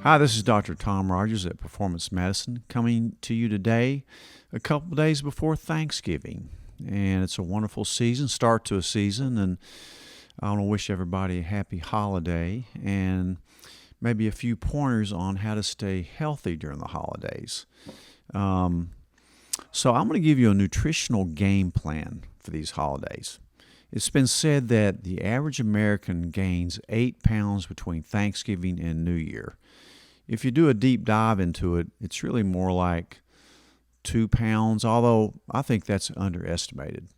Hi, this is Dr. Tom Rogers at Performance Medicine coming to you today a couple days before Thanksgiving. And it's a wonderful start to a season, and I want to wish everybody a happy holiday and maybe a few pointers on how to stay healthy during the holidays. So I'm going to give you a nutritional game plan for these holidays. It's been said that the average American gains 8 pounds between Thanksgiving and New Year. If you do a deep dive into it, it's really more like 2 pounds, although I think that's underestimated.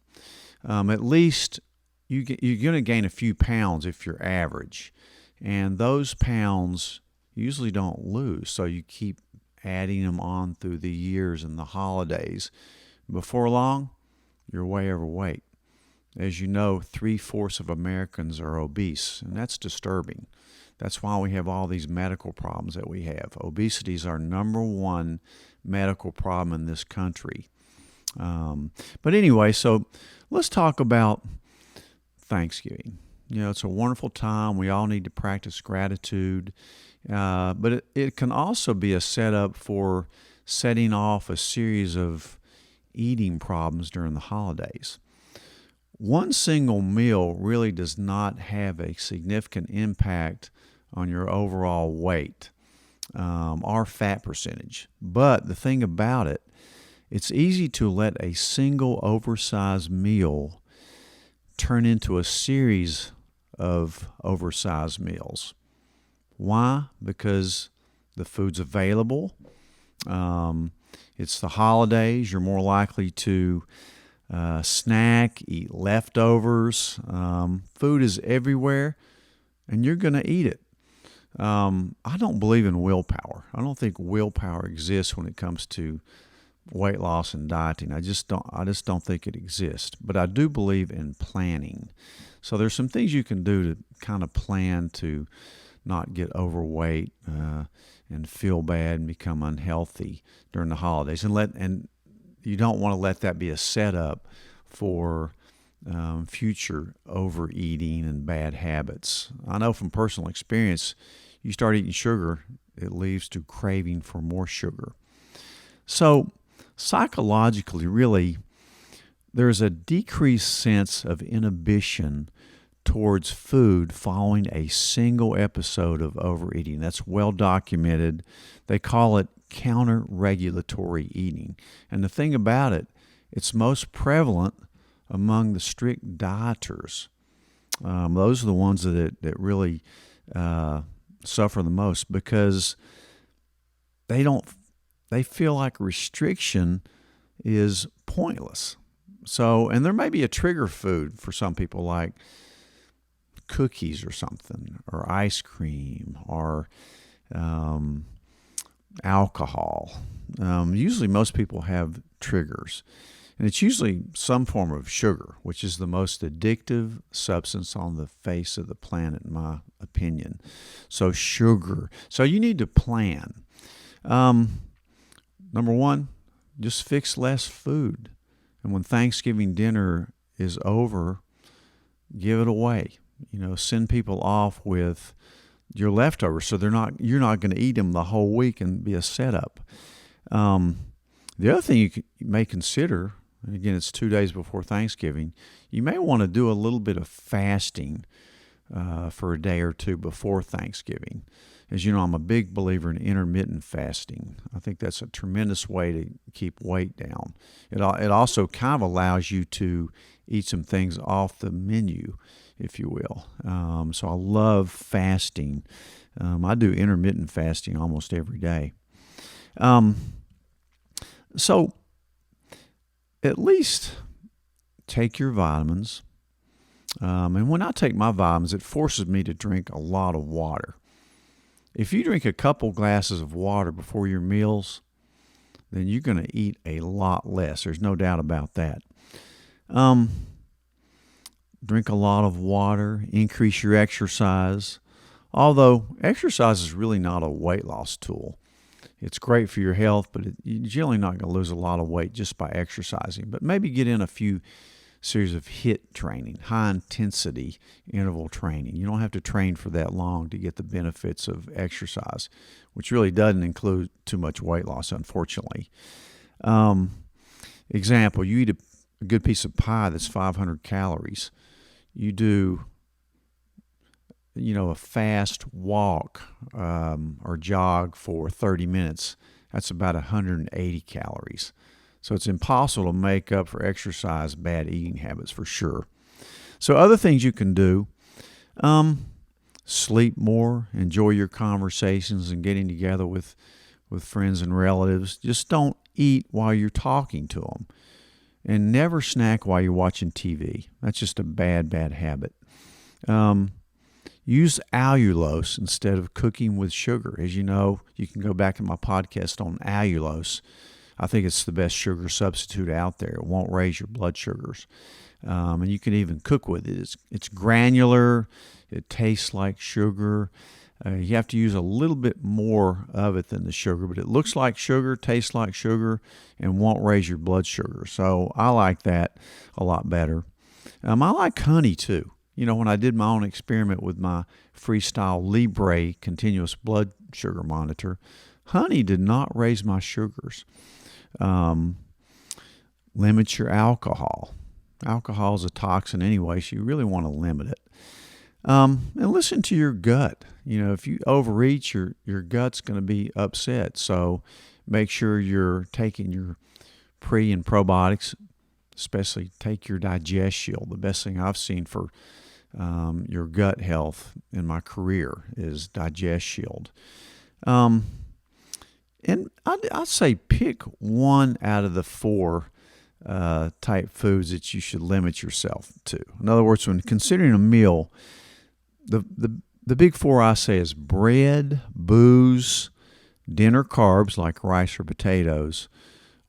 At least you're going to gain a few pounds if you're average, and those pounds usually don't lose, so you keep adding them on through the years and the holidays. Before long, you're way overweight. As you know, 3/4 of Americans are obese, and that's disturbing. That's why we have all these medical problems that we have. Obesity is our number one medical problem in this country. But anyway, so let's talk about Thanksgiving. You know, it's a wonderful time. We all need to practice gratitude. But it can also be a setup for setting off a series of eating problems during the holidays. One single meal really does not have a significant impact on your overall weight or fat percentage. But the thing about it, it's easy to let a single oversized meal turn into a series of oversized meals. Why? Because the food's available. It's the holidays. You're more likely to snack, eat leftovers. Food is everywhere, and you're going to eat it. I don't believe in willpower. I don't think willpower exists when it comes to weight loss and dieting. I just don't think it exists. But I do believe in planning. So there's some things you can do to kind of plan to not get overweight and feel bad and become unhealthy during the holidays, and you don't want to let that be a setup for future overeating and bad habits. I know from personal experience, you start eating sugar, it leads to craving for more sugar. So psychologically, really, there's a decreased sense of inhibition towards food following a single episode of overeating. That's well documented. They call it counter-regulatory eating. And the thing about it, it's most prevalent among the strict dieters. Those are the ones that really suffer the most because they feel like restriction is pointless. So, and there may be a trigger food for some people like cookies or something, or ice cream, or alcohol. Usually most people have triggers, and it's usually some form of sugar, which is the most addictive substance on the face of the planet, in my opinion. So sugar. So you need to plan. Number one, just fix less food. And when Thanksgiving dinner is over, give it away. You know, send people off with your leftovers, so you're not going to eat them the whole week and be a setup. The other thing you may consider, and again, it's 2 days before Thanksgiving, you may want to do a little bit of fasting for a day or two before Thanksgiving. As you know, I'm a big believer in intermittent fasting. I think that's a tremendous way to keep weight down. It also kind of allows you to eat some things off the menu, if you will. So I love fasting. I do intermittent fasting almost every day. So at least take your vitamins. And when I take my vitamins, it forces me to drink a lot of water. If you drink a couple glasses of water before your meals, then you're going to eat a lot less. There's no doubt about that. Drink a lot of water, increase your exercise. Although exercise is really not a weight loss tool. It's great for your health, but you're generally not going to lose a lot of weight just by exercising. But maybe get in a few series of HIIT training, high intensity interval training. You don't have to train for that long to get the benefits of exercise, which really doesn't include too much weight loss, unfortunately. Example, you eat a good piece of pie that's 500 calories. You do, a fast walk or jog for 30 minutes. That's about 180 calories. So it's impossible to make up for exercise bad eating habits for sure. So other things you can do, sleep more, enjoy your conversations and getting together with friends and relatives. Just don't eat while you're talking to them. And never snack while you're watching TV. That's just a bad habit. Use allulose instead of cooking with sugar. As you know, you can go back to my podcast on allulose. I think it's the best sugar substitute out there. It won't raise your blood sugars. And you can even cook with it. It's granular. It tastes like sugar. You have to use a little bit more of it than the sugar, but it looks like sugar, tastes like sugar, and won't raise your blood sugar. So I like that a lot better. I like honey too. When I did my own experiment with my Freestyle Libre continuous blood sugar monitor, honey did not raise my sugars. Limit your alcohol. Alcohol is a toxin anyway, so you really want to limit it. And listen to your gut. If you overeat, your gut's going to be upset. So make sure you're taking your pre and probiotics, especially take your Digest Shield. The best thing I've seen for your gut health in my career is Digest Shield. And I'd say pick one out of the 4 type foods that you should limit yourself to. In other words, when considering a meal, the big 4 I say is bread, booze, dinner carbs like rice or potatoes,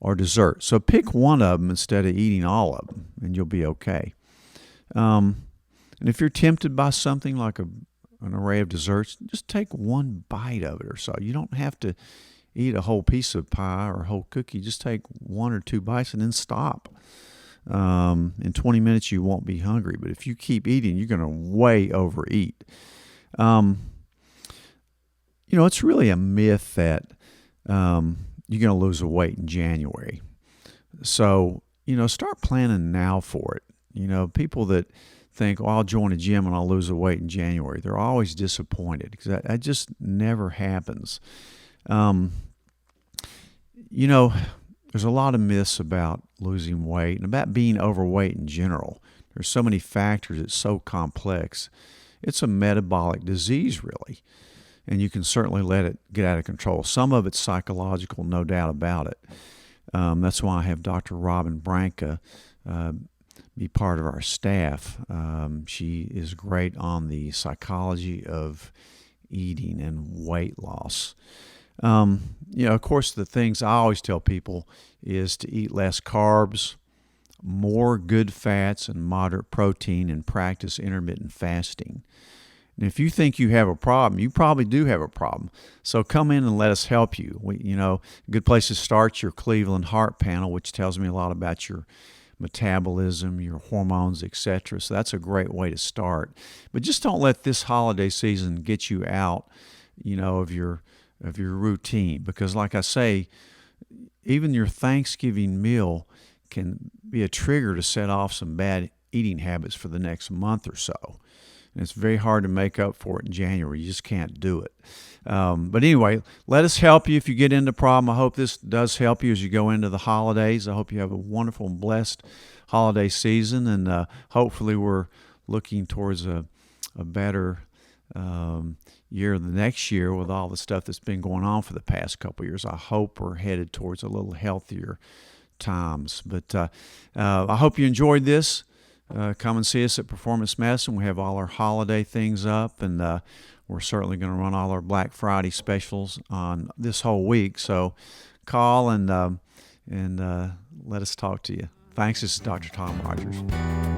or dessert. So pick one of them instead of eating all of them, and you'll be okay. And if you're tempted by something like an array of desserts, just take one bite of it or so. You don't have to eat a whole piece of pie or a whole cookie. Just take 1 or 2 bites and then stop. In 20 minutes, you won't be hungry. But if you keep eating, you're going to way overeat. It's really a myth that you're going to lose weight in January. So, start planning now for it. People that think, I'll join a gym and I'll lose weight in January, they're always disappointed because that just never happens. There's a lot of myths about losing weight and about being overweight in general. There's so many factors. It's so complex. It's a metabolic disease, really, and you can certainly let it get out of control. Some of it's psychological, no doubt about it. That's why I have Dr. Robin Branca be part of our staff. She is great on the psychology of eating and weight loss. Of course, the things I always tell people is to eat less carbs, more good fats and moderate protein, and practice intermittent fasting. And if you think you have a problem, you probably do have a problem. So come in and let us help you. A good place to start your Cleveland Heart Panel, which tells me a lot about your metabolism, your hormones, etc. So that's a great way to start. But just don't let this holiday season get you out, of your routine, because like I say, even your Thanksgiving meal can be a trigger to set off some bad eating habits for the next month or so. And it's very hard to make up for it in January. You just can't do it. But anyway, let us help you if you get into a problem. I hope this does help you as you go into the holidays. I hope you have a wonderful and blessed holiday season, and hopefully we're looking towards a better year the next year with all the stuff that's been going on for the past couple of years. I hope we're headed towards a little healthier times. But I hope you enjoyed this. Come and see us at Performance Medicine. We have all our holiday things up, and we're certainly going to run all our Black Friday specials on this whole week. So call and let us talk to you. Thanks. This is Dr. Tom Rogers.